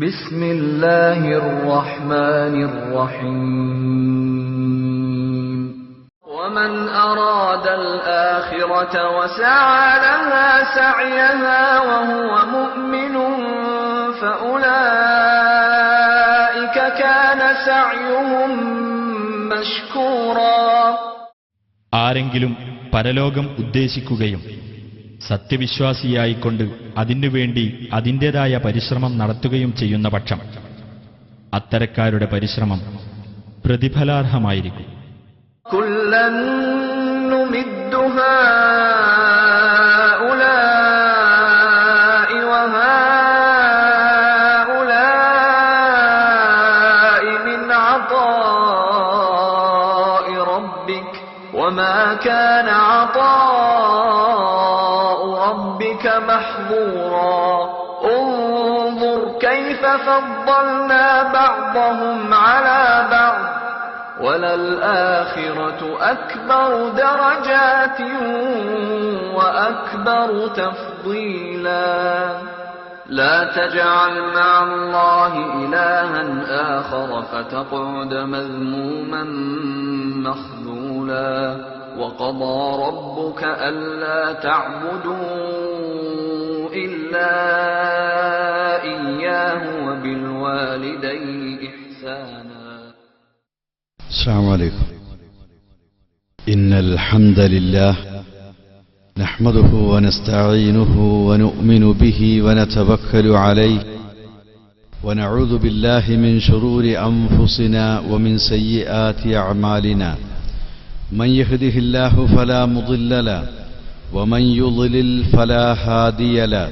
بسم الله الرحمن الرحيم ومن أراد الآخرة وسعى لها سعيها وهو مؤمن فأولئك كان سعيهم مشكورا. ആരെങ്കിലും പരലോകം ഉദ്ദേശിക്കുകയും സത്യവിശ്വാസിയായിക്കൊണ്ട് അതിനുവേണ്ടി അതിൻ്റെതായ പരിശ്രമം നടത്തുകയും ചെയ്യുന്ന പക്ഷം അത്തരക്കാരുടെ പരിശ്രമം പ്രതിഫലാർഹമായിരിക്കും. കുല്ലൻ നുമിദ്ദു ഹാഉലാഇ വഹാഉലാഇ മിൻ അതാഇ റബ്ബിക വമാ കാന ربك محظورا. انظر كيف فضلنا بعضهم على بعض وللآخرة أكبر درجات وأكبر تفضيلا. لا تجعل مع الله إلها آخر فتقعد مذموما مخذولا. وقضى ربك ألا تعبدوا إلا إياه وبالوالدين إحسانا. السلام عليكم. إن الحمد لله نحمده ونستعينه ونؤمن به ونتوكل عليه ونعوذ بالله من شرور أنفسنا ومن سيئات أعمالنا. من يهده الله فلا مضل له ومن يضلل فلا هادي له.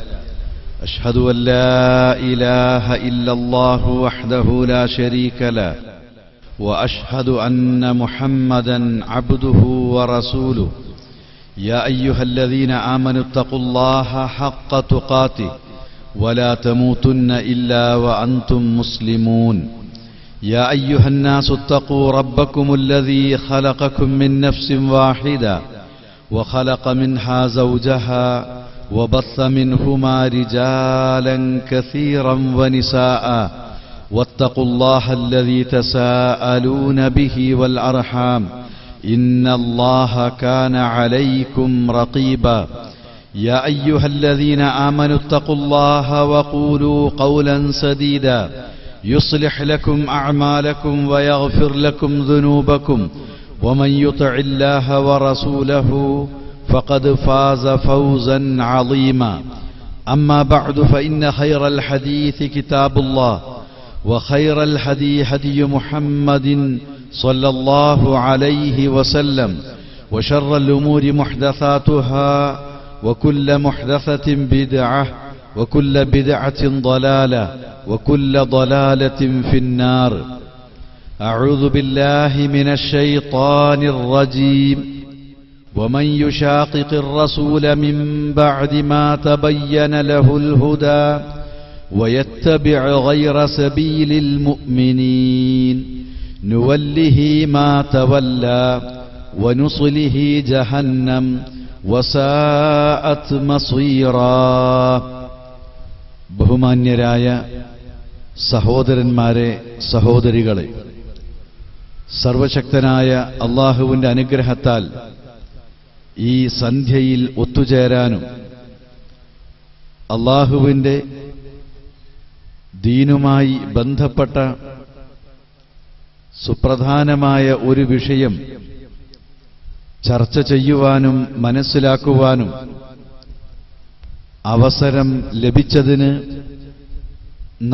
أشهد أن لا إله إلا الله وحده لا شريك له وأشهد أن محمدا عبده ورسوله. يا أيها الذين آمنوا اتقوا الله حق تقاته ولا تموتن إلا وأنتم مسلمون. يا أيها الناس اتقوا ربكم الذي خلقكم من نفس واحدة وخلق منها زوجها وبث منهما رجالا كثيرا ونساء واتقوا الله الذي تساءلون به والأرحام إن الله كان عليكم رقيبا. يا أيها الذين آمنوا اتقوا الله وقولوا قولا سديدا يصلح لكم أعمالكم ويغفر لكم ذنوبكم ومن يطع الله ورسوله فقد فاز فوزا عظيما. أما بعد فإن خير الحديث كتاب الله وخير الهدي هدي محمد صلى الله عليه وسلم وشر الأمور محدثاتها وكل محدثة بدعة وكل بدعة ضلالة وكل ضلالة في النار. أعوذ بالله من الشيطان الرجيم. ومن يشاقق الرسول من بعد ما تبين له الهدى ويتبع غير سبيل المؤمنين نوله ما تولى ونصله جهنم وساءت مصيرا. ബഹുമാന്യരായ സഹോദരന്മാരെ, സഹോദരികളെ, സർവശക്തനായ അല്ലാഹുവിന്റെ അനുഗ്രഹത്താൽ ഈ സന്ധ്യയിൽ ഒത്തുചേരാനും അല്ലാഹുവിന്റെ ദീനുമായി ബന്ധപ്പെട്ട സുപ്രധാനമായ ഒരു വിഷയം ചർച്ച ചെയ്യുവാനും മനസ്സിലാക്കുവാനും അവസരം ലഭിച്ചതിന്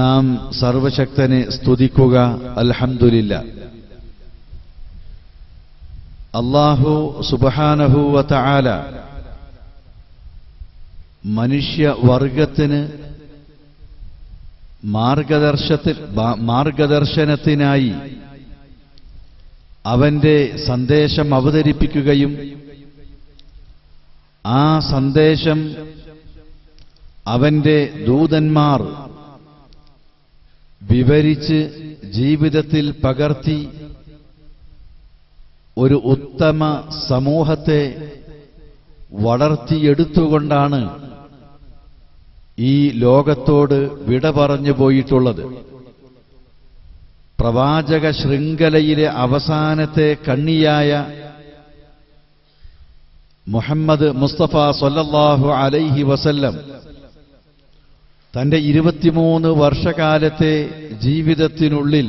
നാം സർവശക്തനെ സ്തുതിക്കുക. അൽഹംദുലില്ലാഹ്. അല്ലാഹു സുബ്ഹാനഹു വ തആല മനുഷ്യവർഗത്തിന് മാർഗദർശനത്തിനായി അവന്റെ സന്ദേശം അവതരിപ്പിക്കുകയും ആ സന്ദേശം അവന്റെ ദൂതന്മാർ വിവരിച്ച് ജീവിതത്തിൽ പകർത്തി ഒരു ഉത്തമ സമൂഹത്തെ വളർത്തിയെടുത്തുകൊണ്ടാണ് ഈ ലോകത്തോട് വിട പറഞ്ഞു പോയിട്ടുള്ളത്. പ്രവാചക ശൃംഖലയിലെ അവസാനത്തെ കണ്ണിയായ മുഹമ്മദ് മുസ്തഫ സ്വല്ലല്ലാഹു അലൈഹി വസല്ലം തന്റെ 23 വർഷകാലത്തെ ജീവിതത്തിനുള്ളിൽ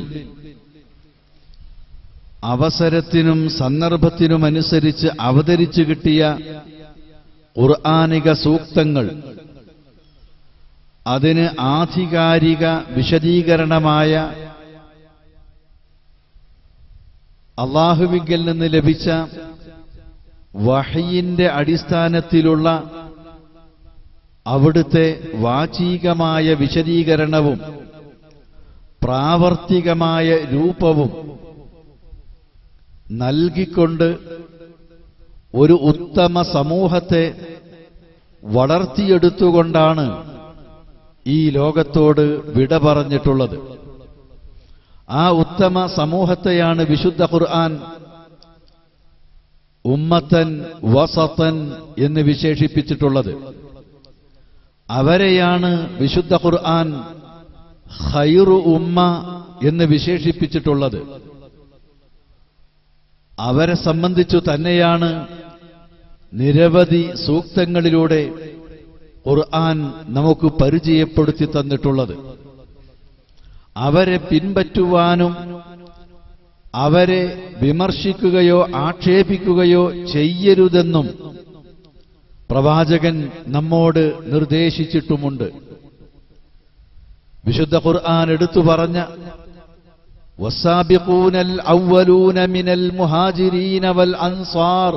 അവസരത്തിനും സന്ദർഭത്തിനുമനുസരിച്ച് അവതരിച്ചു കിട്ടിയ ഖുർആനിക സൂക്തങ്ങൾ, അതിന് ആധികാരിക വിശദീകരണമായ അല്ലാഹുവിങ്കിൽ നിന്ന് ലഭിച്ച വഹയിന്റെ അടിസ്ഥാനത്തിലുള്ള അവിടുത്തെ വാചീകമായ വിശദീകരണവും പ്രാവർത്തികമായ രൂപവും നൽകിക്കൊണ്ട് ഒരു ഉത്തമ സമൂഹത്തെ വളർത്തിയെടുത്തുകൊണ്ടാണ് ഈ ലോകത്തോട് വിട പറഞ്ഞിട്ടുള്ളത്. ആ ഉത്തമ സമൂഹത്തെയാണ് വിശുദ്ധ ഖുർആൻ ഉമ്മത്തൻ വസതൻ എന്ന് വിശേഷിപ്പിച്ചിട്ടുള്ളത്. അവരെയാണ് വിശുദ്ധ ഖുർആൻ ഖൈറു ഉമ്മ എന്ന് വിശേഷിപ്പിച്ചിട്ടുള്ളത്. അവരെ സംബന്ധിച്ചു തന്നെയാണ് നിരവധി സൂക്തങ്ങളിലൂടെ ഖുർആൻ നമുക്ക് പരിചയപ്പെടുത്തി തന്നിട്ടുള്ളത്. അവരെ പിൻപറ്റുവാനും അവരെ വിമർശിക്കുകയോ ആക്ഷേപിക്കുകയോ ചെയ്യരുതെന്നും പ്രവാചകൻ നമ്മോട് നിർദ്ദേശിച്ചിട്ടുമുണ്ട്. വിശുദ്ധ ഖുർആൻ എടുത്തു പറഞ്ഞ വസ്സാബിഖൂനൽ അവ്വലൂന മിനൽ മുഹാജിരീന വൽ അൻസാർ,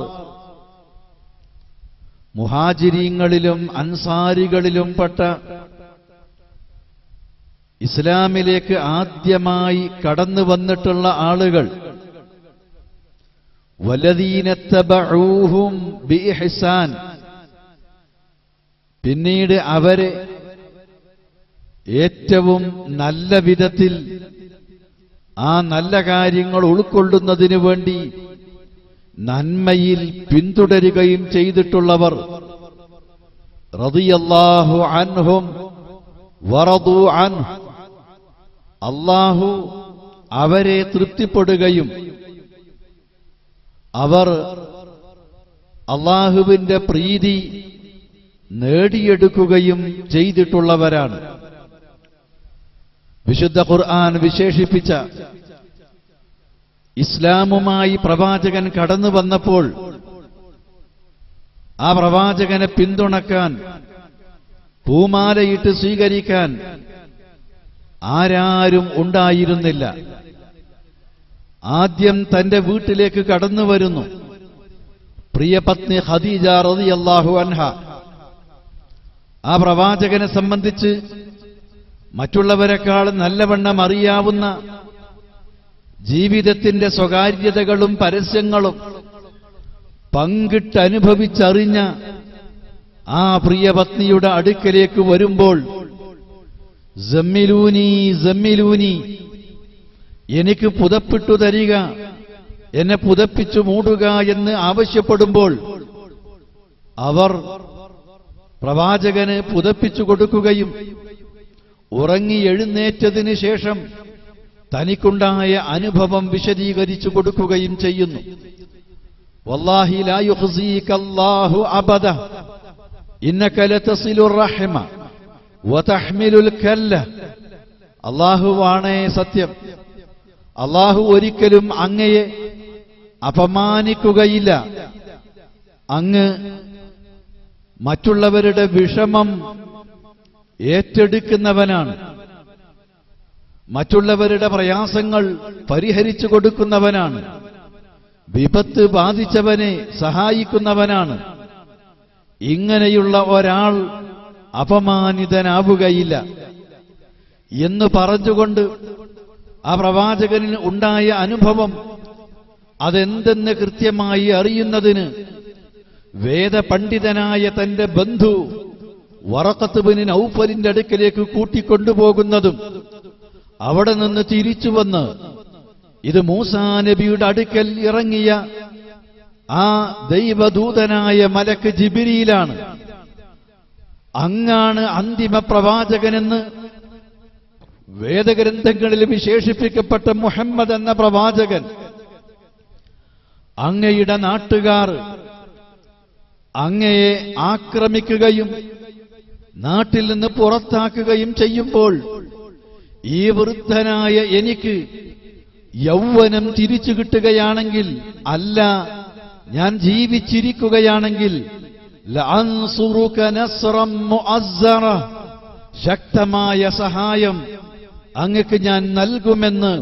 മുഹാജിരീങ്ങളിലും അൻസാരികളിലും പെട്ട ഇസ്ലാമിലേക്ക് ആദ്യമായി കടന്നു വന്നിട്ടുള്ള ആളുകൾ, വല്ലദീന തബഊഹും ബിഇഹ്സാൻ, പിന്നീട് അവരെ ഏറ്റവും നല്ല വിധത്തിൽ ആ നല്ല കാര്യങ്ങൾ ഉൾക്കൊള്ളുന്നതിനു വേണ്ടി നന്മയിൽ പിന്തുടരുകയും ചെയ്തിട്ടുള്ളവർ, റളിയല്ലാഹു അൻഹും വറദൂ അൻഹു, അല്ലാഹു അവരെ തൃപ്തിപ്പെടുകയും അവർ അല്ലാഹുവിന്റെ പ്രീതി നേടിയെടുക്കുകയും ചെയ്തിട്ടുള്ളവരാണ്. വിശുദ്ധ ഖുർആൻ വിശേഷിപ്പിച്ച ഇസ്ലാമുമായി പ്രവാചകൻ കടന്നു വന്നപ്പോൾ ആ പ്രവാചകനെ പിന്തുണക്കാൻ, പൂമാലയിട്ട് സ്വീകരിക്കാൻ ആരാരും ഉണ്ടായിരുന്നില്ല. ആദ്യം തന്റെ വീട്ടിലേക്ക് കടന്നു വരുന്നു പ്രിയപത്നി ഖദീജ റളിയല്ലാഹു അൻഹ. ആ പ്രവാചകനെ സംബന്ധിച്ച് മറ്റുള്ളവരെക്കാൾ നല്ലവണ്ണം അറിയാവുന്ന, ജീവിതത്തിന്റെ സ്വകാര്യതകളും പരസ്യങ്ങളും പങ്കിട്ടനുഭവിച്ചറിഞ്ഞ ആ പ്രിയപത്നിയുടെ അടുക്കലേക്ക് വരുമ്പോൾ സമ്മിലൂനി സമ്മിലൂനി, എനിക്ക് പുതപ്പിട്ടു തരിക, എന്നെ പുതപ്പിച്ചു മൂടുക എന്ന് ആവശ്യപ്പെടുമ്പോൾ അവർ പ്രവാചകന് പുതപ്പിച്ചു കൊടുക്കുകയും ഉറങ്ങി എഴുന്നേറ്റതിന് ശേഷം തനിക്കുണ്ടായ അനുഭവം വിശദീകരിച്ചു കൊടുക്കുകയും ചെയ്യുന്നു. വല്ലാഹി ലാ യുഖ്സീകല്ലാഹു അബദ ഇന്നക ലതസിലുർ റഹ്മ വതഹ്മിലുൽ കല്ല. അല്ലാഹുവാണേ സത്യം, അല്ലാഹു ഒരിക്കലും അങ്ങയെ അപമാനിക്കുകയില്ല. അങ്ങ് മറ്റുള്ളവരുടെ വിഷമം ഏറ്റെടുക്കുന്നവനാണ്, മറ്റുള്ളവരുടെ പ്രയാസങ്ങൾ പരിഹരിച്ചു കൊടുക്കുന്നവനാണ്, വിപത്ത് ബാധിച്ചവനെ സഹായിക്കുന്നവനാണ്. ഇങ്ങനെയുള്ള ഒരാൾ അപമാനിതനാവുകയില്ല എന്ന് പറഞ്ഞുകൊണ്ട് ആ പ്രവാചകന് ഉണ്ടായ അനുഭവം അതെന്തെന്ന് കൃത്യമായി അറിയുന്നതിന് വേദപണ്ഡിതനായ തന്റെ ബന്ധു വറഖത്ത് ബിൻ നൗഫലിന്റെ അടുക്കലേക്ക് കൂട്ടിക്കൊണ്ടുപോകുന്നതും അവിടെ നിന്ന് തിരിച്ചു വന്ന് ഇത് മൂസാ നബിയുടെ അടുക്കൽ ഇറങ്ങിയ ആ ദൈവദൂതനായ മലക്ക് ജിബ്രീലാണ്, അങ്ങാണ് അന്തിമ പ്രവാചകനെന്ന് വേദഗ്രന്ഥങ്ങളിൽ വിശേഷിപ്പിക്കപ്പെട്ട മുഹമ്മദ് എന്ന പ്രവാചകൻ അങ്ങയുടെ നാട്ടുകാർ അങ്ങയെ ആക്രമിക്കുകയും നാട്ടിൽ നിന്ന് പുറത്താക്കുകയും ചെയ്യുമ്പോൾ ഈ വൃദ്ധനായ എനിക്ക് യൗവനം തിരിച്ചു കിട്ടുകയാണെങ്കിൽ, അല്ല ഞാൻ ജീവിച്ചിരിക്കുകയാണെങ്കിൽ ലഅൻസുറുക നസ്റൻ മുഅസ്സറ, ശക്തമായ സഹായം അങ്ങക്ക് ഞാൻ നൽകുമെന്ന്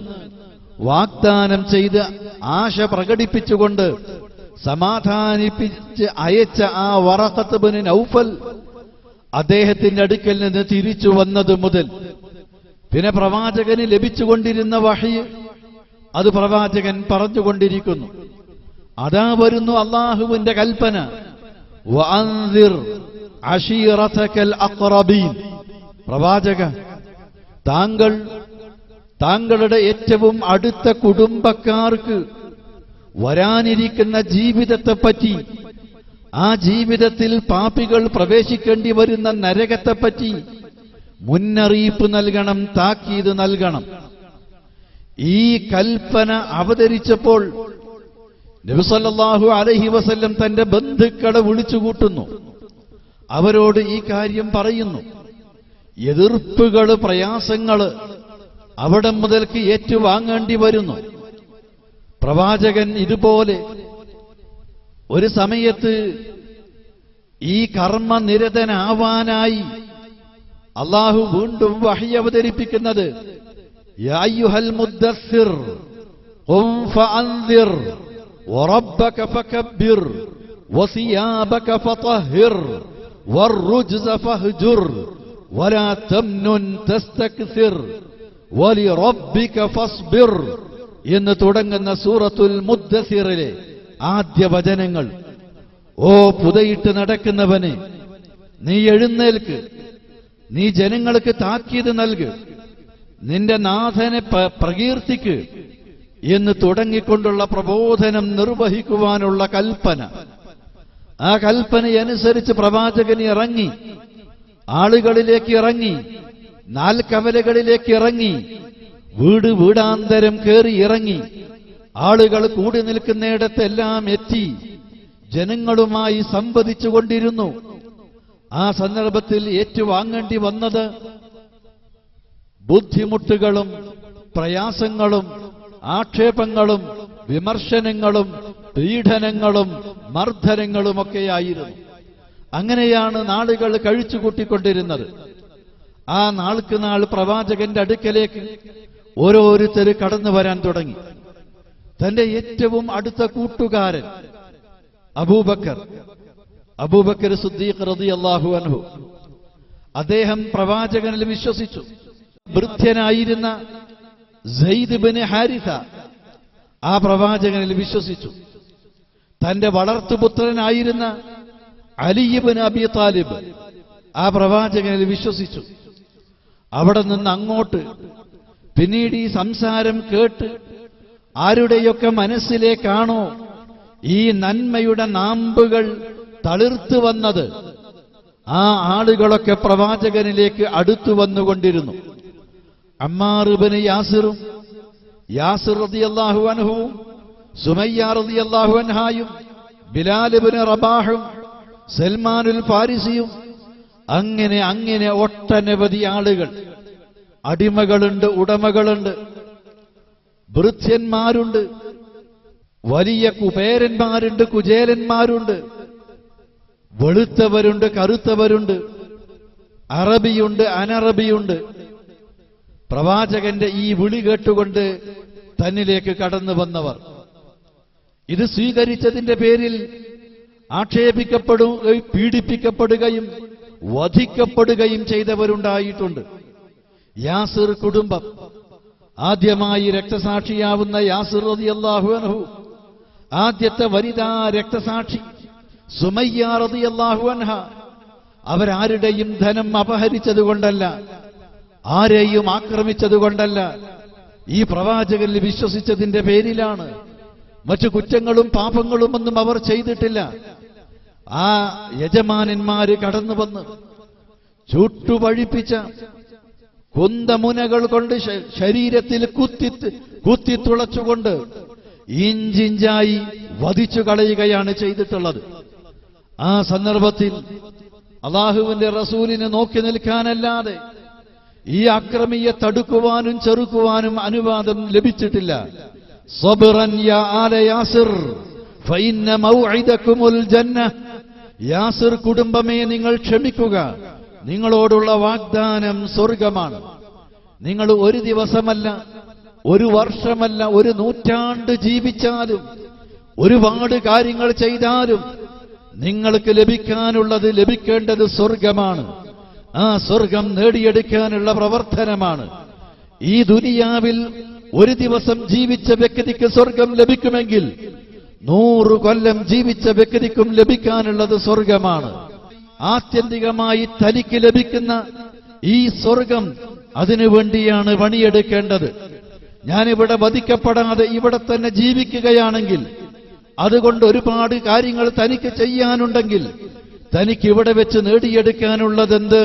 വാഗ്ദാനം ചെയ്ത് ആശ പ്രകടിപ്പിച്ചുകൊണ്ട് സമാധാനിപ്പിച്ച് അയച്ച ആ വറഖത്ത് ബിൻ നൗഫൽ അദ്ദേഹത്തിന്റെ അടുക്കൽ നിന്ന് തിരിച്ചു വന്നത് മുതൽ പിന്നെ പ്രവാചകന് ലഭിച്ചുകൊണ്ടിരുന്ന വഹി അത് പ്രവാചകൻ പറഞ്ഞുകൊണ്ടിരിക്കുന്നു. അതാ വരുന്നു അല്ലാഹുവിന്റെ കൽപ്പന, വഅൻസിർ അശീറതകൽ അഖ്റബീൻ. പ്രവാചക, താങ്കളുടെ ഏറ്റവും അടുത്ത കുടുംബക്കാർക്ക് വരാനിരിക്കുന്ന ജീവിതത്തെപ്പറ്റി, ആ ജീവിതത്തിൽ പാപികൾ പ്രവേശിക്കേണ്ടി വരുന്ന നരകത്തെപ്പറ്റി മുന്നറിയിപ്പ് നൽകണം, താക്കീത് നൽകണം. ഈ കൽപ്പന അവതരിച്ചപ്പോൾ നബി സല്ലല്ലാഹു അലൈഹി വസല്ലം തന്റെ ബന്ധുക്കളെ വിളിച്ചുകൂട്ടുന്നു. അവരോട് ഈ കാര്യം പറയുന്നു. എതിർപ്പുകൾ, പ്രയാസങ്ങൾ അവിടെ മുതൽക്ക് ഏറ്റുവാങ്ങേണ്ടി വരുന്നു. പ്രവാചകൻ ഇതുപോലെ ഒരു സമയത്ത് ഈ കർമ്മനിരതനാവാനായി അല്ലാഹു വീണ്ടും വഹി അവതരിപ്പിക്കുന്നത്, യാ അയ്യുഹൽ മുദ്ദസ്സിർ ഖും ഫഅൻദിർ വറബ്ബക ഫകബ്ബിർ വസിയാബക ഫതഹിർ വറുജ്സ ഫഹ്ജുർ വലാ തംനുൻ തസ്തക്സിർ വലിറബ്ബിക ഫസ്ബിർ എന്ന് തുടങ്ങുന്ന സൂറത്തുൽ മുദ്ദസ്സിറിലെ ആദ്യ വചനങ്ങൾ. ഓ പുതയിട്ട് നടക്കുന്നവനെ, നീ എഴുന്നേൽക്ക്, നീ ജനങ്ങൾക്ക് താക്കീത് നൽക്, നിന്റെ നാഥനെ പ്രകീർത്തിക്ക് എന്ന് തുടങ്ങിക്കൊണ്ടുള്ള പ്രബോധനം നിർവഹിക്കുവാനുള്ള കൽപ്പന. ആ കൽപ്പനയനുസരിച്ച് പ്രവാചകൻ ഇറങ്ങി, ആളുകളിലേക്ക് ഇറങ്ങി, നാൽക്കവലകളിലേക്ക് ഇറങ്ങി, വീട് വീടാന്തരം കയറി ഇറങ്ങി, ആളുകൾ കൂടി നിൽക്കുന്നിടത്തെല്ലാം എത്തി ജനങ്ങളുമായി സംവദിച്ചുകൊണ്ടിരുന്നു. ആ സന്ദർഭത്തിൽ ഏറ്റുവാങ്ങേണ്ടി വന്നത് ബുദ്ധിമുട്ടുകളും പ്രയാസങ്ങളും ആക്ഷേപങ്ങളും വിമർശനങ്ങളും പീഡനങ്ങളും മർദ്ദനങ്ങളുമൊക്കെയായിരുന്നു. അങ്ങനെയാണ് നാളുകൾ കഴിച്ചുകൂട്ടിക്കൊണ്ടിരുന്നത്. ആ നാൾക്ക് നാൾ പ്രവാചകന്റെ അടുക്കലേക്ക് ഓരോരുത്തർ കടന്നു വരാൻ തുടങ്ങി. തന്റെ ഏറ്റവും അടുത്ത കൂട്ടുകാരൻ അബൂബക്കർ സിദ്ദീഖ് റളിയല്ലാഹു അൻഹു, അദ്ദേഹം പ്രവാചകനിൽ വിശ്വസിച്ചു. വൃദ്ധനായിരുന്ന സയ്യിദ് ഇബ്നു ഹാരിസ ആ പ്രവാചകനിൽ വിശ്വസിച്ചു. തന്റെ വളർത്തുപുത്രനായിരുന്ന അലി ഇബ്നു അബീ താലിബ് ആ പ്രവാചകനിൽ വിശ്വസിച്ചു. അവിടെ നിന്ന് അങ്ങോട്ട് പിന്നീട് ഈ സംസാരം കേട്ട് ആരുടെയൊക്കെ മനസ്സിലേക്കാണോ ഈ നന്മയുടെ നാമ്പുകൾ തളിർത്തു വന്നത്, ആ ആളുകളൊക്കെ പ്രവാചകനിലേക്ക് അടുത്തു വന്നുകൊണ്ടിരുന്നു. അമ്മാർ ഇബ്നു യാസിറും, യാസിർ റളിയല്ലാഹു അൻഹുവും, സുമയ്യ റളിയല്ലാഹു അൻഹായും, ബിലാൽ ഇബ്നു റബാഹും, സൽമാനുൽ ഫാരിസിയും, അങ്ങനെ ഒട്ടനവധി ആളുകൾ. അടിമകളുണ്ട്, ഉടമകളുണ്ട്, ഭൃത്യന്മാരുണ്ട്, വലിയ കുബേരന്മാരുണ്ട്, കുചേലന്മാരുണ്ട്, വെളുത്തവരുണ്ട്, കറുത്തവരുണ്ട്, അറബിയുണ്ട്, അനറബിയുണ്ട്. പ്രവാചകന്റെ ഈ വിളി കേട്ടുകൊണ്ട് തന്നിലേക്ക് കടന്നു വന്നവർ ഇത് സ്വീകരിച്ചതിന്റെ പേരിൽ ആക്ഷേപിക്കപ്പെടുകയും പീഡിപ്പിക്കപ്പെടുകയും വധിക്കപ്പെടുകയും ചെയ്തവരുണ്ടായിട്ടുണ്ട്. യാസിർ കുടുംബം, ആദ്യമായി രക്തസാക്ഷിയാവുന്ന യാസിർ റളിയല്ലാഹു അൻഹു, ആദ്യത്തെ വനിതാ രക്തസാക്ഷി സുമയ്യ റളിയല്ലാഹു അൻഹ, അവരാരുടെയും ധനം അപഹരിച്ചതുകൊണ്ടല്ല, ആരെയും ആക്രമിച്ചതുകൊണ്ടല്ല, ഈ പ്രവാചകനിൽ വിശ്വസിച്ചതിന്റെ പേരിലാണ്. മറ്റു കുറ്റങ്ങളും പാപങ്ങളുമൊന്നും അവർ ചെയ്തിട്ടില്ല. ആ യജമാനന്മാര് കടന്നു വന്ന് ചുട്ടുപഴിപ്പിച്ച കുന്തമുനകൾ കൊണ്ട് ശരീരത്തിൽ കുത്തിത്തുളച്ചുകൊണ്ട് ഇഞ്ചിഞ്ചായി വധിച്ചു കളയുകയാണ് ചെയ്തിട്ടുള്ളത്. ആ സന്ദർഭത്തിൽ അല്ലാഹുവിന്റെ റസൂലിനെ നോക്കി നിൽക്കാനല്ലാതെ ഈ അക്രമിയെ തടുക്കുവാനും ചെറുക്കുവാനും അനുവാദം ലഭിച്ചിട്ടില്ല. സബ്റൻ യാ ആല യാസിർ ഫഇന്ന മൗഇദകുമുൽ ജന്ന. യാസിർ കുടുംബമേ, നിങ്ങൾ ക്ഷമിക്കുക, നിങ്ങളോടുള്ള വാഗ്ദാനം സ്വർഗമാണ്. നിങ്ങൾ ഒരു ദിവസമല്ല, ഒരു വർഷമല്ല, ഒരു നൂറ്റാണ്ട് ജീവിച്ചാലും ഒരുപാട് കാര്യങ്ങൾ ചെയ്താലും നിങ്ങൾക്ക് ലഭിക്കാനുള്ളത്, ലഭിക്കേണ്ടത് സ്വർഗമാണ്. ആ സ്വർഗം നേടിയെടുക്കാനുള്ള പ്രവർത്തനമാണ്. ഈ ദുനിയാവിൽ ഒരു ദിവസം ജീവിച്ച വ്യക്തിക്ക് സ്വർഗം ലഭിക്കുമെങ്കിൽ 100 കൊല്ലം ജീവിച്ച വ്യക്തിക്കും ലഭിക്കാനുള്ളത് സ്വർഗമാണ്. ആത്യന്തികമായി തനിക്ക് ലഭിക്കുന്ന ഈ സ്വർഗം അതിനുവേണ്ടിയാണ് പണിയെടുക്കേണ്ടത്. ഞാനിവിടെ വധിക്കപ്പെടാതെ ഇവിടെ തന്നെ ജീവിക്കുകയാണെങ്കിൽ, അതുകൊണ്ട് ഒരുപാട് കാര്യങ്ങൾ തനിക്ക് ചെയ്യാനുണ്ടെങ്കിൽ തനിക്ക് ഇവിടെ വെച്ച് നേടിയെടുക്കാനുള്ളതെന്ത്?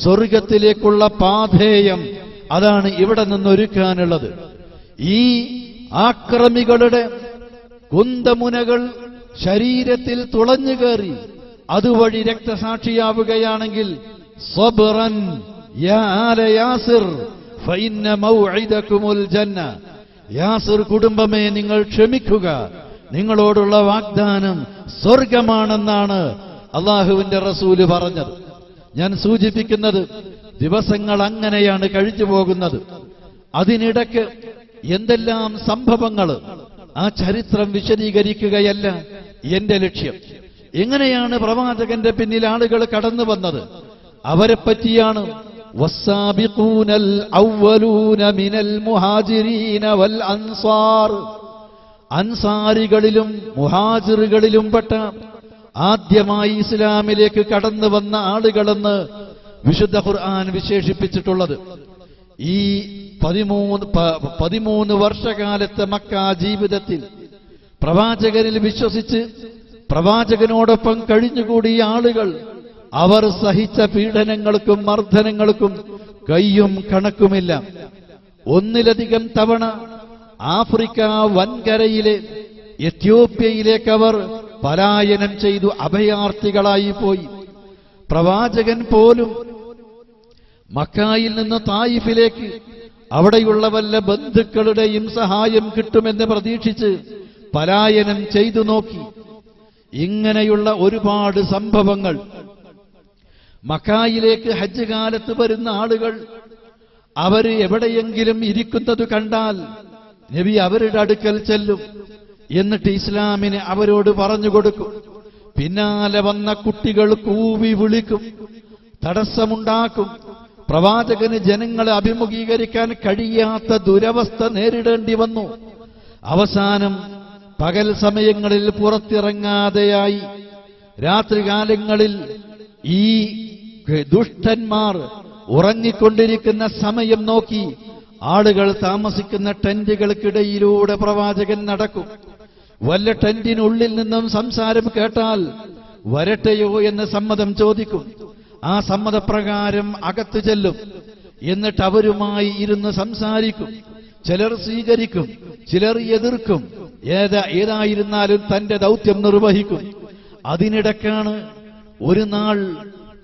സ്വർഗത്തിലേക്കുള്ള പാഥേയം. അതാണ് ഇവിടെ നിന്നൊരുക്കാനുള്ളത്. ഈ ആക്രമികളുടെ കുന്തമുനകൾ ശരീരത്തിൽ തുളഞ്ഞു കയറി അതുവഴി രക്തസാക്ഷിയാവുകയാണെങ്കിൽ സബ്റൻ യാ ആല യാസിർ ഫഇന്ന മൗഇദകുമുൽ ജന്ന. യാസിർ കുടുംബമേ, നിങ്ങൾ ക്ഷമിക്കുക, നിങ്ങളോടുള്ള വാഗ്ദാനം സ്വർഗമാണെന്നാണ് അല്ലാഹുവിന്റെ റസൂല് പറഞ്ഞത്. ഞാൻ സൂചിപ്പിക്കുന്നത്, ദിവസങ്ങൾ അങ്ങനെയാണ് കഴിഞ്ഞു പോകുന്നത്. അതിനിടയ്ക്ക് എന്തെല്ലാം സംഭവങ്ങൾ, ആ ചരിത്രം വിശദീകരിക്കുകയല്ല എന്റെ ലക്ഷ്യം. എങ്ങനെയാണ് പ്രവാചകന്റെ പിന്നിൽ ആളുകൾ കടന്നു വന്നത്, അവരെ പറ്റിയാണ്. വസ്സാബിഖൂനൽ അവ്വലൂന മിനൽ മുഹാജിരീന വൽ അൻസാർ. അൻസാരികളിലും മുഹാജിറുകളിലും പെട്ട ആദ്യമായി ഇസ്ലാമിലേക്ക് കടന്നു വന്ന ആളുകളെന്ന് വിശുദ്ധ ഖുർആൻ വിശേഷിപ്പിച്ചിട്ടുള്ളത്. ഈ 13 വർഷകാലത്തെ മക്ക ജീവിതത്തിൽ പ്രവാചകനിൽ വിശ്വസിച്ച് പ്രവാചകനോടൊപ്പം കഴിഞ്ഞുകൂടിയ ആളുകൾ അവർ സഹിച്ച പീഡനങ്ങൾക്കും മർദ്ദനങ്ങൾക്കും കയ്യും കണക്കുമില്ല. ഒന്നിലധികം തവണ ആഫ്രിക്ക വൻകരയിലെ എത്യോപ്യയിലേക്ക് അവർ പലായനം ചെയ്തു അഭയാർത്ഥികളായി പോയി. പ്രവാചകൻ പോലും മക്കായിൽ നിന്ന് തായിഫിലേക്ക് അവിടെയുള്ള വല്ല ബന്ധുക്കളുടെയും സഹായം കിട്ടുമെന്ന് പ്രതീക്ഷിച്ച് പലായനം ചെയ്തു നോക്കി. ഇങ്ങനെയുള്ള ഒരുപാട് സംഭവങ്ങൾ. മക്കായിലേക്ക് ഹജ്ജ് കാലത്ത് വരുന്ന ആളുകൾ അവര് എവിടെയെങ്കിലും ഇരിക്കുന്നത് കണ്ടാൽ നബി അവരുടെ അടുക്കൽ ചെല്ലും. എന്നിട്ട് ഇസ്ലാമിനെ അവരോട് പറഞ്ഞുകൊടുക്കും. പിന്നാലെ വന്ന കുട്ടികൾ കൂവി വിളിക്കും, തടസ്സമുണ്ടാക്കും. പ്രവാചകന് ജനങ്ങളെ അഭിമുഖീകരിക്കാൻ കഴിയാത്ത ദുരവസ്ഥ നേരിടേണ്ടി വന്നു. അവസാനം പകൽ സമയങ്ങളിൽ പുറത്തിറങ്ങാതെയായി. രാത്രികാലങ്ങളിൽ ഈ ദുഷ്ടന്മാർ ഉറങ്ങിക്കൊണ്ടിരിക്കുന്ന സമയം നോക്കി ആളുകൾ താമസിക്കുന്ന ടെന്റുകൾക്കിടയിലൂടെ പ്രവാചകൻ നടക്കും. വല്ല ടെന്റിനുള്ളിൽ നിന്നും സംസാരം കേട്ടാൽ വരട്ടെയോ എന്ന് സമ്മതം ചോദിക്കും. ആ സമ്മതപ്രകാരം അകത്ത് ചെല്ലും. എന്നിട്ട് അവരുമായി ഇരുന്ന് സംസാരിക്കും. ചിലർ സ്വീകരിക്കും, ചിലർ എതിർക്കും. ഏതായിരുന്നാലും തന്റെ ദൗത്യം നിർവഹിക്കും. അതിനിടയ്ക്കാണ് ഒരു നാൾ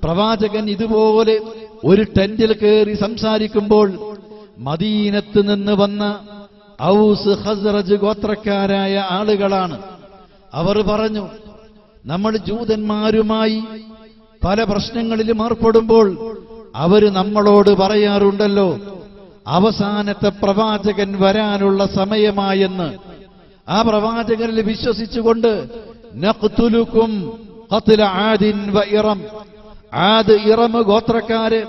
പ്രവാചകൻ ഇതുപോലെ ഒരു ടെന്റിൽ കയറി സംസാരിക്കുമ്പോൾ മദീനത്ത് നിന്ന് വന്ന ഔസ് ഖസ്റജ് ഗോത്രക്കാരായ ആളുകളാണ്. അവർ പറഞ്ഞു, നമ്മൾ ജൂതന്മാരുമായി പല പ്രശ്നങ്ങളിലും ഏർപ്പെടുമ്പോൾ അവര് നമ്മളോട് പറയാറുണ്ടല്ലോ, അവസാനത്തെ പ്രവാചകൻ വരാനുള്ള സമയമായെന്ന്. ആ പ്രവാചകനിൽ വിശ്വസിച്ചുകൊണ്ട് നഖ്തുലുക്കും ഖത്ല ആദിൻ വ ഇറം, ആദ് ഇറം ഗോത്രക്കാരെ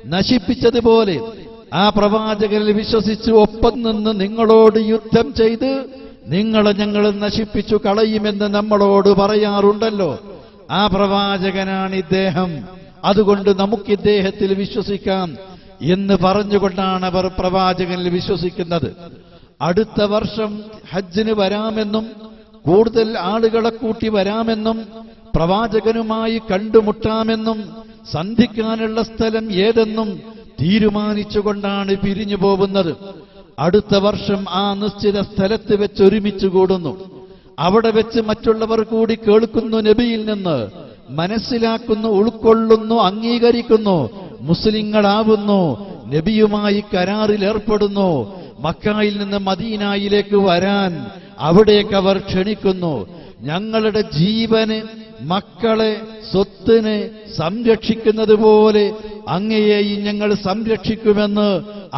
നശിപ്പിച്ചതുപോലെ ആ പ്രവാചകനിൽ വിശ്വസിച്ച് ഒപ്പം നിന്ന് നിങ്ങളോട് യുദ്ധം ചെയ്ത് നിങ്ങളെ ഞങ്ങൾ നശിപ്പിച്ചു കളയുമെന്ന് നമ്മളോട് പറയാറുണ്ടല്ലോ. ആ പ്രവാചകനാണ് ഇദ്ദേഹം, അതുകൊണ്ട് നമുക്ക് ഇദ്ദേഹത്തിൽ വിശ്വസിക്കാം എന്ന് പറഞ്ഞുകൊണ്ടാണ് അവർ പ്രവാചകനിൽ വിശ്വസിക്കുന്നത്. അടുത്ത വർഷം ഹജ്ജിന് വരാമെന്നും കൂടുതൽ ആളുകളെ കൂട്ടി വരാമെന്നും പ്രവാചകനുമായി കണ്ടുമുട്ടാമെന്നും സന്ധിക്കാനുള്ള സ്ഥലം ഏതെന്നും തീരുമാനിച്ചുകൊണ്ടാണ് പിരിഞ്ഞു പോകുന്നത്. അടുത്ത വർഷം ആ നിശ്ചിത സ്ഥലത്ത് വെച്ച് ഒരുമിച്ച് കൂടുന്നു. അവിടെ വെച്ച് മറ്റുള്ളവർ കൂടി കേൾക്കുന്നു, നബിയിൽ നിന്ന് മനസ്സിലാക്കുന്നു, ഉൾക്കൊള്ളുന്നു, അംഗീകരിക്കുന്നു, മുസ്ലിങ്ങളാവുന്നു, നബിയുമായി കരാറിൽ ഏർപ്പെടുന്നു. മക്കയിൽ നിന്ന് മദീനയിലേക്ക് വരാൻ അവിടേക്ക് അവർ ക്ഷണിക്കുന്നു. ഞങ്ങളുടെ ജീവന്, മക്കളെ, സ്വത്തിനെ സംരക്ഷിക്കുന്നത് പോലെ അങ്ങയെയും ഞങ്ങൾ സംരക്ഷിക്കുമെന്ന്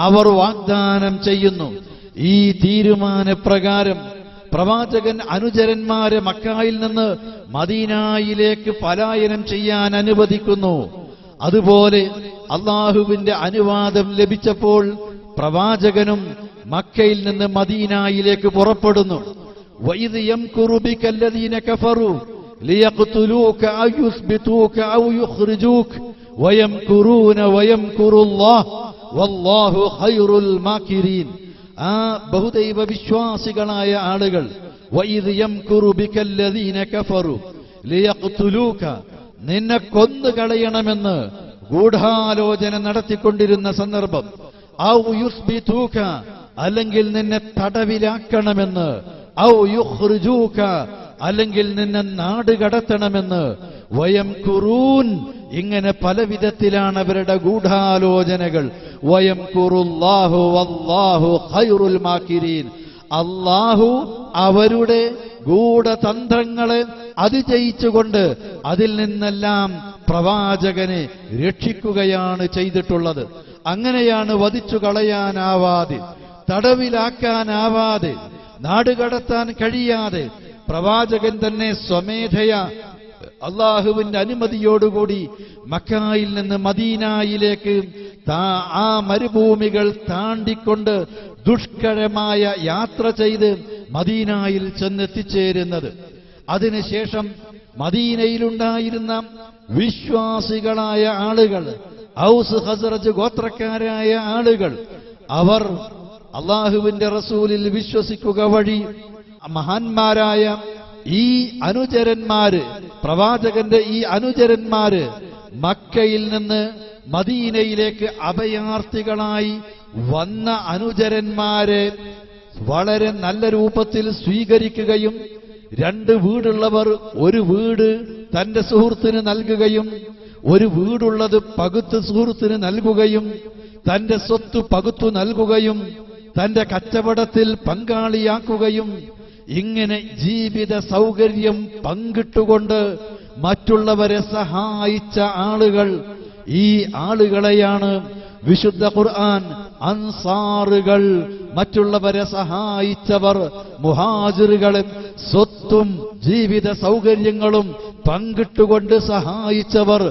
അവർ വാഗ്ദാനം ചെയ്യുന്നു. ഈ തീരുമാനപ്രകാരം പ്രവാചകൻ അനുചരന്മാരെ മക്കയിൽ നിന്ന് മദീനയിലേക്ക് പലായനം ചെയ്യാൻ അനുവദിക്കുന്നു. അതുപോലെ അള്ളാഹുവിന്റെ അനുവാദം ലഭിച്ചപ്പോൾ പ്രവാചകനും മക്കയിൽ നിന്ന് മദീനയിലേക്ക് പുറപ്പെടുന്നു. വഇദ് യംകുറു ബികല്ലദീന കഫറു ലിയഖ്തുലൂക ഔ യുസ്ബിതൂക ഔ യുഖ്രിജൂക വയംകുറൂന വയംകുറുല്ലാഹ് വല്ലാഹു ഖൈറുൽ മാകിരീൻ. ആ ബഹുദൈവ വിശ്വാസികളായ ആളുകൾ വഇദ് യംകുറു ബികല്ലദീന കഫറു ലിയഖ്തുലൂക, നിന്നെ കൊന്നുകളയണമെന്ന് ഗൂഢാലോചന നടത്തിക്കൊണ്ടിരുന്ന സന്ദർഭം, ഔ യുസ്ബിതൂക, അല്ലെങ്കിൽ നിന്നെ തടവിലാക്കണമെന്ന്, ഔ യുഖ്രിജൂക, അല്ലെങ്കിൽ നിന്നെ നാട് കടത്തണമെന്ന്, വയംകുറൂൻ, ഇങ്ങനെ പല വിധത്തിലാണ് അവരുടെ ഗൂഢാലോചനകൾ. വയംകുറുല്ലാഹു വല്ലാഹു ഖൈറുൽ മാകിരീൻ, അല്ലാഹു അവരുടെ ഗൂഢതന്ത്രങ്ങളെ അതിജയിച്ചുകൊണ്ട് അതിൽ നിന്നെല്ലാം പ്രവാചകനെ രക്ഷിക്കുകയാണ് ചെയ്തിട്ടുള്ളത്. അങ്ങനെയാണ് വധിച്ചു കളയാനാവാതെ, തടവിലാക്കാനാവാതെ, നാടുകടത്താൻ കഴിയാതെ പ്രവാചകൻ തന്നെ സ്വമേധയാ അള്ളാഹുവിന്റെ അനുമതിയോടുകൂടി മക്കയിൽ നിന്ന് മദീനയിലേക്ക് ആ മരുഭൂമികൾ താണ്ടിക്കൊണ്ട് ദുഷ്കരമായ യാത്ര ചെയ്ത് മദീനയിൽ ചെന്നെത്തിച്ചേരുന്നത്. അതിനുശേഷം മദീനയിലുണ്ടായിരുന്ന വിശ്വാസികളായ ആളുകൾ, ഔസ് ഖസ്റജ് ഗോത്രക്കാരായ ആളുകൾ, അവർ അള്ളാഹുവിന്റെ റസൂലിൽ വിശ്വസിക്കുക വഴി മഹാന്മാരായ ഈ അനുചരന്മാര്, പ്രവാചകന്റെ ഈ അനുചരന്മാര് മക്കയിൽ നിന്ന് മദീനയിലേക്ക് അഭയാർത്ഥികളായി വന്ന അനുചരന്മാരെ വളരെ നല്ല രൂപത്തിൽ സ്വീകരിക്കുകയും, രണ്ട് വീടുള്ളവർ ഒരു വീട് തന്റെ സുഹൃത്തിന് നൽകുകയും, ഒരു വീടുള്ളത് പകുത്ത് സുഹൃത്തിന് നൽകുകയും, തന്റെ സ്വത്ത് പകുത്തു നൽകുകയും, തന്റെ കച്ചവടത്തിൽ പങ്കാളിയാക്കുകയും, ഇങ്ങനെ ജീവിത സൗകര്യം പങ്കിട്ടുകൊണ്ട് മറ്റുള്ളവരെ സഹായിച്ച ആളുകൾ, ഈ ആളുകളെയാണ് വിശുദ്ധ ഖുർആൻ അൻസാറുകൾ, മറ്റുള്ളവരെ സഹായിച്ചവർ, മുഹാജിറുകളും സ്വത്തും ജീവിത സൗകര്യങ്ങളും പങ്കിട്ടുകൊണ്ട് സഹായിച്ചവർ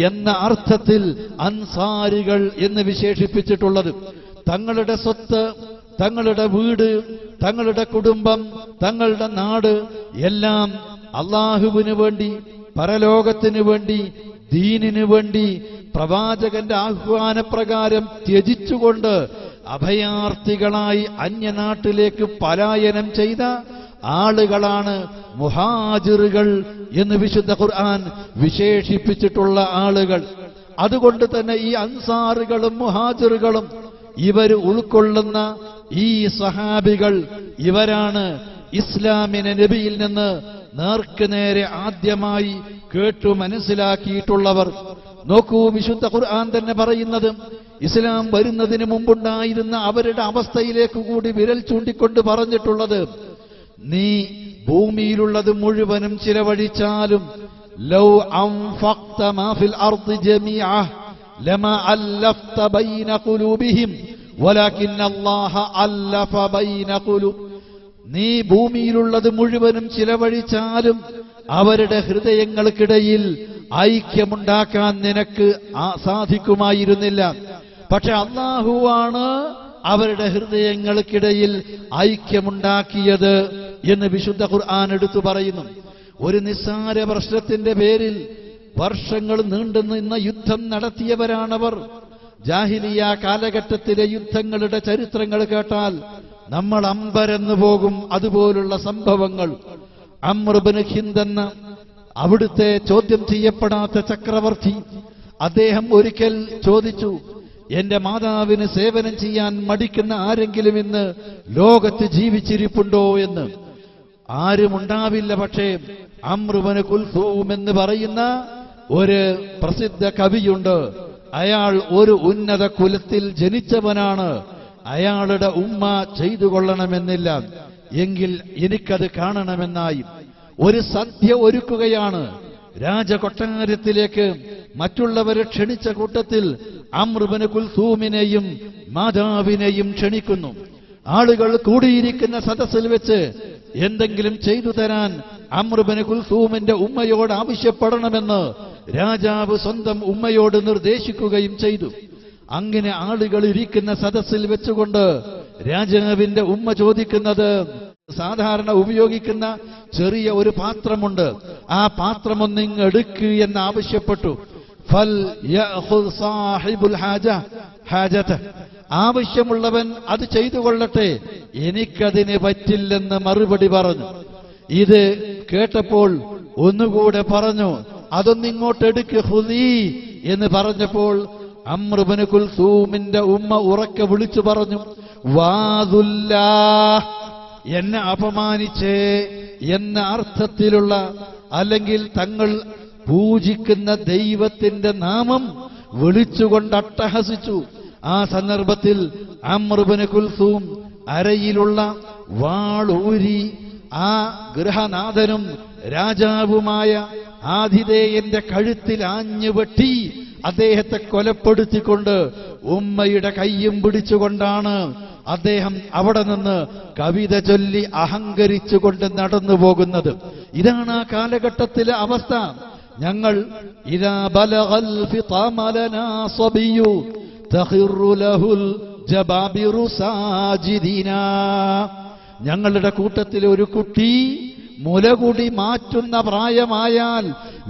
എന്ന അർത്ഥത്തിൽ അൻസാരികൾ എന്ന് വിശേഷിപ്പിച്ചിട്ടുള്ളത്. തങ്ങളുടെ സ്വത്ത്, തങ്ങളുടെ വീട്, തങ്ങളുടെ കുടുംബം, തങ്ങളുടെ നാട് എല്ലാം അള്ളാഹുവിനു വേണ്ടി, പരലോകത്തിനു വേണ്ടി, ദീനിനു വേണ്ടി പ്രവാചകന്റെ ആഹ്വാനപ്രകാരം ത്യജിച്ചുകൊണ്ട് അഭയാർത്ഥികളായി അന്യനാട്ടിലേക്ക് പലായനം ചെയ്ത ആളുകളാണ് മുഹാജിറുകൾ എന്ന് വിശുദ്ധ ഖുർആൻ വിശേഷിപ്പിച്ചിട്ടുള്ള ആളുകൾ. അതുകൊണ്ട് തന്നെ ഈ അൻസാറുകളും മുഹാജിറുകളും ഇവർ ഉൾക്കൊള്ളുന്ന ഈ സഹാബികൾ, ഇവരാണ് ഇസ്ലാമിനെ നബിയിൽ നിന്ന് നേർക്കുനേരെ ആദ്യമായി കേട്ടു മനസ്സിലാക്കിയിട്ടുള്ളവർ. നോക്കൂ, വിശുദ്ധ ഖുർആൻ തന്നെ പറയുന്നത് ഇസ്ലാം വരുന്നതിന് മുമ്പുണ്ടായിരുന്ന അവരുടെ അവസ്ഥയിലേക്ക് കൂടി വിരൽ ചൂണ്ടിക്കൊണ്ട് പറഞ്ഞിട്ടുള്ളത്, നീ ഭൂമിയിലുള്ളത് മുഴുവനും ചിലവഴിച്ചാലും ലൗ അൻഫഖ്ത മാ ഫിൽ അർദി ജമീഅ ലമാ അല്ലഫ്ത ബൈന ഖുലൂബിഹിം വലാകിന്ന അല്ലാഹ അല്ലഫ ബൈന ഖുലൂബ്, നീ ഭൂമിയിലുള്ളത് മുഴുവനും ചിലവഴിച്ചാലും അവരുടെ ഹൃദയങ്ങൾക്കിടയിൽ ഐക്യമുണ്ടാക്കാൻ നിനക്ക് സാധിക്കുമായിരുന്നില്ല. പക്ഷെ അല്ലാഹുവാണ് അവരുടെ ഹൃദയങ്ങൾക്കിടയിൽ ഐക്യമുണ്ടാക്കിയത് എന്ന് വിശുദ്ധ ഖുർആൻ എടുത്തു പറയുന്നു. ഒരു നിസ്സാര പ്രശ്നത്തിന്റെ പേരിൽ വർഷങ്ങൾ നീണ്ടുനിന്ന യുദ്ധം നടത്തിയവരാണവർ. ജാഹിലിയ കാലഘട്ടത്തിലെ യുദ്ധങ്ങളുടെ ചരിത്രങ്ങൾ കേട്ടാൽ നമ്മൾ അമ്പരന്നു പോകും. അതുപോലുള്ള സംഭവങ്ങൾ. അംർ ഇബ്നു ഹിന്ദ് എന്ന അവിടുത്തെ ചോദ്യം ചെയ്യപ്പെടാത്ത ചക്രവർത്തി, അദ്ദേഹം ഒരിക്കൽ ചോദിച്ചു, എന്റെ മാതാവിന് സേവനം ചെയ്യാൻ മടിക്കുന്ന ആരെങ്കിലും ഇന്ന് ലോകത്ത് ജീവിച്ചിരിപ്പുണ്ടോ എന്ന്. ആരുമുണ്ടാവില്ല. പക്ഷേ അംറു ഇബ്നു കുൽസൂം എന്ന് പറയുന്ന ഒരു പ്രസിദ്ധ കവിയുണ്ട്. അയാൾ ഒരു ഉന്നത കുലത്തിൽ ജനിച്ചവനാണ്. അയാളുടെ ഉമ്മ ചെയ്തു കൊള്ളണമെന്നില്ല, എങ്കിൽ എനിക്കത് കാണണമെന്നായി. ഒരു സദ്യ ഒരുക്കുകയാണ്. രാജകൊട്ടാരത്തിലേക്ക് മറ്റുള്ളവരെ ക്ഷണിച്ച കൂട്ടത്തിൽ അംറു ഇബ്നു കുൽസൂമിനെയും മാതാവിനെയും ക്ഷണിക്കുന്നു. ആളുകൾ കൂടിയിരിക്കുന്ന സദസ്സിൽ വെച്ച് എന്തെങ്കിലും ചെയ്തു തരാൻ അംറു ഇബ്നു കുൽസൂമിന്റെ ഉമ്മയോട് ആവശ്യപ്പെടണമെന്ന് രാജാവ് സ്വന്തം ഉമ്മയോട് നിർദ്ദേശിക്കുകയും ചെയ്തു. അങ്ങനെ ആളുകൾ ഇരിക്കുന്ന സദസ്സിൽ വെച്ചുകൊണ്ട് രാജാവിന്റെ ഉമ്മ ചോദിക്കുന്നത്, സാധാരണ ഉപയോഗിക്കുന്ന ചെറിയ ഒരു പാത്രമുണ്ട്, ആ പാത്രം ഒന്നിങ്ങ് എടുക്കുക എന്ന് ആവശ്യപ്പെട്ടു. ഫൽ യഖുദ് സാഹിബുൽ ഹാജത, ആവശ്യമുള്ളവൻ അത് ചെയ്തു കൊള്ളട്ടെ, എനിക്കതിന് പറ്റില്ലെന്ന് മറുപടി പറഞ്ഞു. ഇത് കേട്ടപ്പോൾ ഒന്നുകൂടെ പറഞ്ഞു, അതൊന്നിങ്ങോട്ട് എടുക്ക് ഹുദീ എന്ന് പറഞ്ഞപ്പോൾ അംറു ഇബ്നു കുൽസൂമിന്റെ ഉമ്മ ഉറക്കെ വിളിച്ചു പറഞ്ഞു, വാദുല്ലാ, എന്നെ അപമാനിച്ചേ എന്ന അർത്ഥത്തിലുള്ള, അല്ലെങ്കിൽ തങ്ങൾ പൂജിക്കുന്ന ദൈവത്തിന്റെ നാമം വിളിച്ചുകൊണ്ട് അട്ടഹസിച്ചു. ആ സന്ദർഭത്തിൽ അംറു ഇബ്നു കുൽസൂം അരയിലുള്ള വാളൂരി ആ ഗൃഹനാഥനും രാജാവുമായ ആതിഥേയന്റെ കഴുത്തിൽ ആഞ്ഞുവെട്ടി അദ്ദേഹത്തെ കൊലപ്പെടുത്തിക്കൊണ്ട് ഉമ്മയുടെ കയ്യും പിടിച്ചുകൊണ്ടാണ് അദ്ദേഹം അവിടെ നിന്ന് കവിത ചൊല്ലി അഹങ്കരിച്ചുകൊണ്ട് നടന്നു പോകുന്നത്. ഇതാണ് ആ കാലഘട്ടത്തിലെ അവസ്ഥ. ഞങ്ങൾ ഇദാ ബലഗൽ ഫിതാമ ലനാ സബിയു തഖിറു ലഹുൽ ജബാബിറു സാജിദീനാ, ഞങ്ങളുടെ കൂട്ടത്തിലെ ഒരു കുട്ടി മുലകുടി മാറ്റുന്ന പ്രായമായാൽ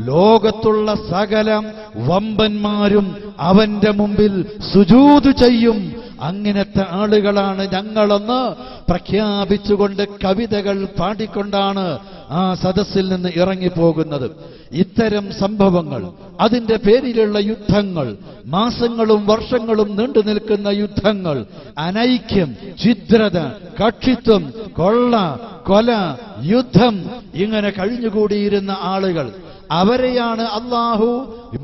ലോകത്തുള്ള സകല വമ്പന്മാരും അവന്റെ മുമ്പിൽ സുജൂദ് ചെയ്യും. അങ്ങനത്തെ ആളുകളാണ് ഞങ്ങളെന്ന് പ്രഖ്യാപിച്ചുകൊണ്ട് കവിതകൾ പാടിക്കൊണ്ടാണ് ആ സദസ്സിൽ നിന്ന് ഇറങ്ങിപ്പോകുന്നത്. ഇത്തരം സംഭവങ്ങൾ, അതിന്റെ പേരിലുള്ള യുദ്ധങ്ങൾ, മാസങ്ങളും വർഷങ്ങളും നീണ്ടു നിൽക്കുന്ന യുദ്ധങ്ങൾ, അനൈക്യം, ഛിദ്രത, കക്ഷിത്വം, കൊള്ള, കൊല, യുദ്ധം, ഇങ്ങനെ കഴിഞ്ഞുകൂടിയിരുന്ന ആളുകൾ, അവരെയാണ് അല്ലാഹു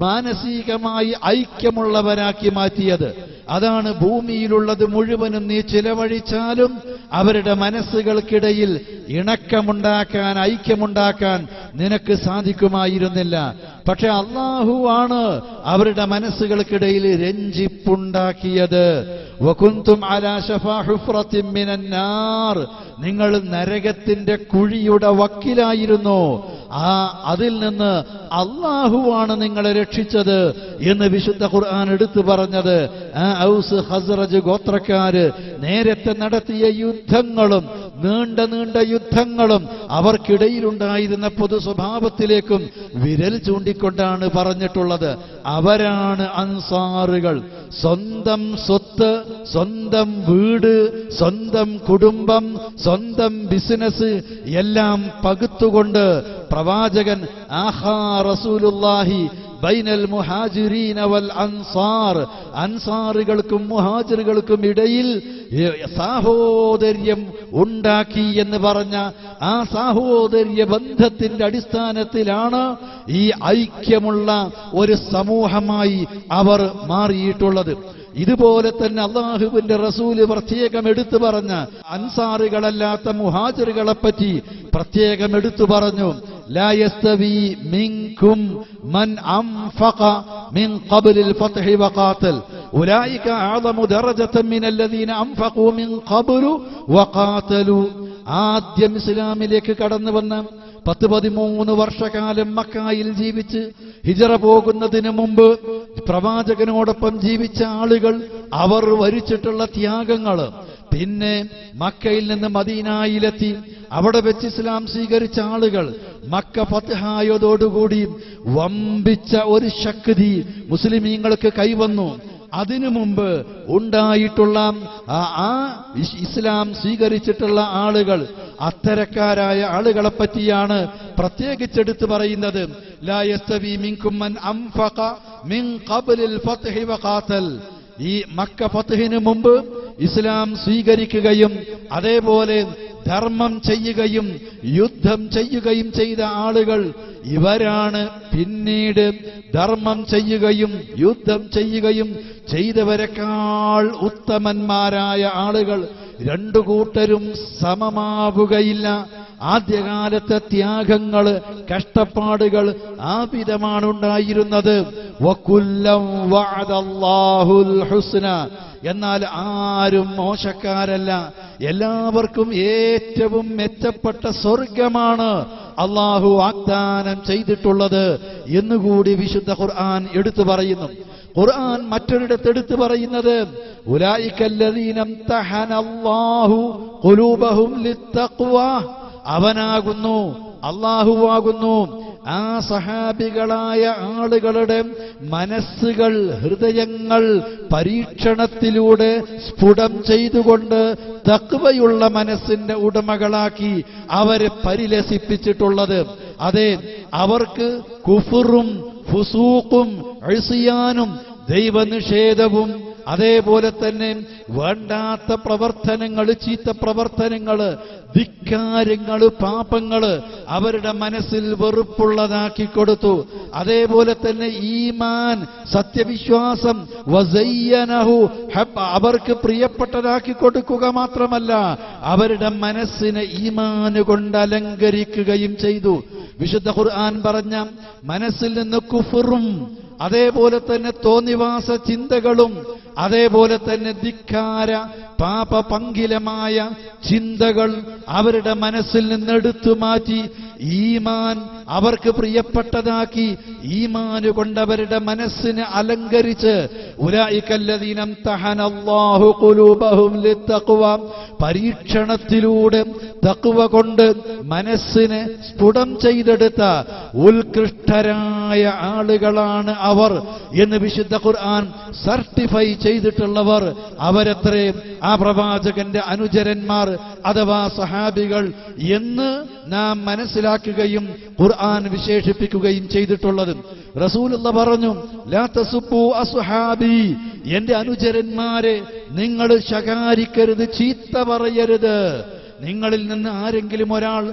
മാനസികമായി ഐക്യമുള്ളവരാക്കി മാറ്റിയത്. അതാണ് ഭൂമിയിലുള്ളത് മുഴുവനും നീ ചിലവഴിച്ചാലും അവരുടെ മനസ്സുകൾക്കിടയിൽ ഇണക്കമുണ്ടാക്കാൻ, ഐക്യമുണ്ടാക്കാൻ നിനക്ക് സാധിക്കുമായിരുന്നില്ല. പക്ഷെ അല്ലാഹുവാണ് അവരുടെ മനസ്സുകൾക്കിടയിൽ രഞ്ജിപ്പുണ്ടാക്കിയത്. വകുന്തും അലാ ശഫാ ഹുഫ്റത്തിൻ മിനൻ നാർ, നിങ്ങൾ നരകത്തിന്റെ കുഴിയുടെ വക്കിലായിരുന്നു. അതിൽ നിന്ന് അല്ലാഹുവാണ് നിങ്ങളെ രക്ഷിച്ചത് എന്ന് വിശുദ്ധ ഖുർആൻ എടുത്തു പറഞ്ഞത്. ഔസ് ഖസ്റജ് ഗോത്രക്കാര് നേരത്തെ നടത്തിയ യുദ്ധങ്ങളും നീണ്ട യുദ്ധങ്ങളും അവർക്കിടയിലുണ്ടായിരുന്ന പൊതു സ്വഭാവത്തിലേക്കും വിരൽ ചൂണ്ടിക്കൊണ്ടാണ് പറഞ്ഞിട്ടുള്ളത്. അവരാണ് അൻസാറുകൾ. സ്വന്തം സ്വത്ത്, സ്വന്തം വീട്, സ്വന്തം കുടുംബം, സ്വന്തം ബിസിനസ് എല്ലാം പകുത്തുകൊണ്ട് പ്രവാചകൻ ആഹാ റസൂലുള്ളാഹി ബൈനൽ മുഹാജിരീന വൽ അൻസാർ, അൻസാറുകൾക്കും മുഹാജിറുകൾക്കും ഇടയിൽ സാഹോദര്യം ഉണ്ടാക്കി എന്ന് പറഞ്ഞ ആ സാഹോദര്യ ബന്ധത്തിന്റെ അടിസ്ഥാനത്തിലാണ് ഈ ഐക്യമുള്ള ഒരു സമൂഹമായി അവർ മാറിയിട്ടുള്ളത്. ഇതുപോലെ തന്നെ അല്ലാഹുവിന്റെ റസൂല് പ്രത്യേകം എടുത്തു പറഞ്ഞ അൻസാറുകളല്ലാത്ത മുഹാജിറുകളെപ്പറ്റി പ്രത്യേകം എടുത്തു പറഞ്ഞു. ലാ യസ്തവി മിൻകും മൻ അൻഫഖ മിൻ ഖബ്ലിൽ ഫത്ഹി വഖാതൽ ഉലൈക അഅ്ളമു ദറജതൻ മിനല്ലദീന അൻഫഖു മിൻ ഖബ്ലു വഖാതലു. ആദ്യം ഇസ്ലാമിലേക്ക് കടന്നു വന്ന 13 വർഷക്കാലം മക്കയിൽ ജീവിച്ച് ഹിജറ പോകുന്നതിന് മുമ്പ് പ്രവാചകനോടൊപ്പം ജീവിച്ച ആളുകൾ, അവർ വരിച്ചിട്ടുള്ള ത്യാഗങ്ങൾ, പിന്നെ മക്കയിൽ നിന്ന് മദീനയിലെത്തി അവിടെ വെച്ച് ഇസ്ലാം സ്വീകരിച്ച ആളുകൾ, മക്ക ഫത്ഹായതോടുകൂടി വമ്പിച്ച ഒരു ശക്തി മുസ്ലിമീങ്ങൾക്ക് കൈവന്നു. അതിനു മുമ്പ് ഉണ്ടായിട്ടുള്ള ഇസ്ലാം സ്വീകരിച്ചിട്ടുള്ള ആളുകൾ, അത്തരക്കാരായ ആളുകളെ പറ്റിയാണ് പ്രത്യേകിച്ചെടുത്ത് പറയുന്നത്. ലാ യസ്തവി മിൻകും മൻ അൻഫഖ മിൻ ഖബ്ലിൽ ഫത്ഹി വഖാതൽ. ഈ മക്ക ഫത്ഹിന് മുമ്പ് ഇസ്ലാം സ്വീകരിക്കുകയും അതേപോലെ ധർമ്മം ചെയ്യുകയും യുദ്ധം ചെയ്യുകയും ചെയ്ത ആളുകൾ ഇവരാണ് പിന്നീട് ധർമ്മം ചെയ്യുകയും യുദ്ധം ചെയ്യുകയും ചെയ്തവരെക്കാൾ ഉത്തമന്മാരായ ആളുകൾ. രണ്ടു കൂട്ടരും സമമാവുകയില്ല. ആദ്യകാലത്തെ ത്യാഗങ്ങൾ, കഷ്ടപ്പാടുകൾ ആവിധമാണ് ഉണ്ടായിരുന്നത്. വകുല്ലം വഅദല്ലാഹുൽ ഹുസ്ന. എന്നാൽ ആരും മോശക്കാരല്ല. എല്ലാവർക്കും ഏറ്റവും മെച്ചപ്പെട്ട സ്വർഗമാണ് അള്ളാഹു വാഗ്ദാനം ചെയ്തിട്ടുള്ളത് എന്നുകൂടി വിശുദ്ധ ഖുർആൻ എടുത്തു പറയുന്നു. ഖുർആൻ മറ്റൊരിടത്ത് എടുത്തു പറയുന്നത് ഉലൈകല്ലദീന ഇംതഹനല്ലാഹു ഖുലൂബഹും ലിത്തഖ്വ. അവനാകുന്നു, അല്ലാഹുവാകുന്നു ആ സഹാബികളായ ആളുകളുടെ മനസ്സുകൾ, ഹൃദയങ്ങൾ പരീക്ഷണത്തിലൂടെ സ്ഫുടം ചെയ്തുകൊണ്ട് തഖ്വയുള്ള മനസ്സിന്റെ ഉടമകളാക്കി അവരെ പരിലസിപ്പിച്ചിട്ടുള്ളത്. അതെ, അവർക്ക് കുഫറും ഫുസൂഖും ഇസ്യാനും ദൈവനിഷേധവും അതേപോലെ തന്നെ വേണ്ടാത്ത പ്രവർത്തനങ്ങൾ, ചീത്ത പ്രവർത്തനങ്ങൾ, ധിക്കാരങ്ങൾ, പാപങ്ങൾ അവരുടെ മനസ്സിൽ വെറുപ്പുള്ളതാക്കി കൊടുത്തു. അതേപോലെ തന്നെ ഈമാൻ, സത്യവിശ്വാസം വസയ്യനഹു അവർക്ക് പ്രിയപ്പെട്ടതാക്കി കൊടുക്കുക മാത്രമല്ല അവരുടെ മനസ്സിനെ ഈമാൻ കൊണ്ട് അലങ്കരിക്കുകയും ചെയ്തു. വിശുദ്ധ ഖുർആൻ പറഞ്ഞ മനസ്സിൽ നിന്ന് കുഫറും അതേപോലെ തന്നെ തോന്നിവാസ ചിന്തകളും അതേപോലെ തന്നെ ധിക്കാര പാപപങ്കിലമായ ചിന്തകൾ അവരുടെ മനസ്സിൽ നിന്ന് എടുത്തു മാറ്റി ഈമാൻ അവർക്ക് പ്രിയപ്പെട്ടതാക്കി ഈമാന് കൊണ്ട് അവരുടെ മനസ്സിനെ അലങ്കരിച്ച് ഉലൈകല്ലദീന ഇംതഹനല്ലാഹു ഖുലൂബഹും ലിത്തഖ്വ. പരീക്ഷണത്തിലൂടെ തഖ്വ കൊണ്ട് മനസ്സിനെ സ്ഫുടം ചെയ്തെടുത്ത ഉത്കൃഷ്ടരായ ആളുകളാണ് അവർ എന്ന് വിശുദ്ധ ഖുർആൻ സർട്ടിഫൈ ചെയ്തിട്ടുള്ളവർ അവരത്രേ ആ പ്രവാചകന്റെ അനുചരന്മാർ അഥവാ സഹാബികൾ എന്ന് നാം മനസ്സിലാക്കുകയും ഖുർആൻ വിശേഷിപ്പിക്കുകയും ചെയ്തിട്ടുള്ളത്. റസൂലുള്ള പറഞ്ഞു, ലാ തസുബ്ബു അസ്ഹാബി, എന്റെ അനുചരന്മാരെ നിങ്ങൾ ശകാരിക്കരുത്, ചീത്ത പറയരുത്. നിങ്ങളിൽ നിന്ന് ആരെങ്കിലും ഒരാൾ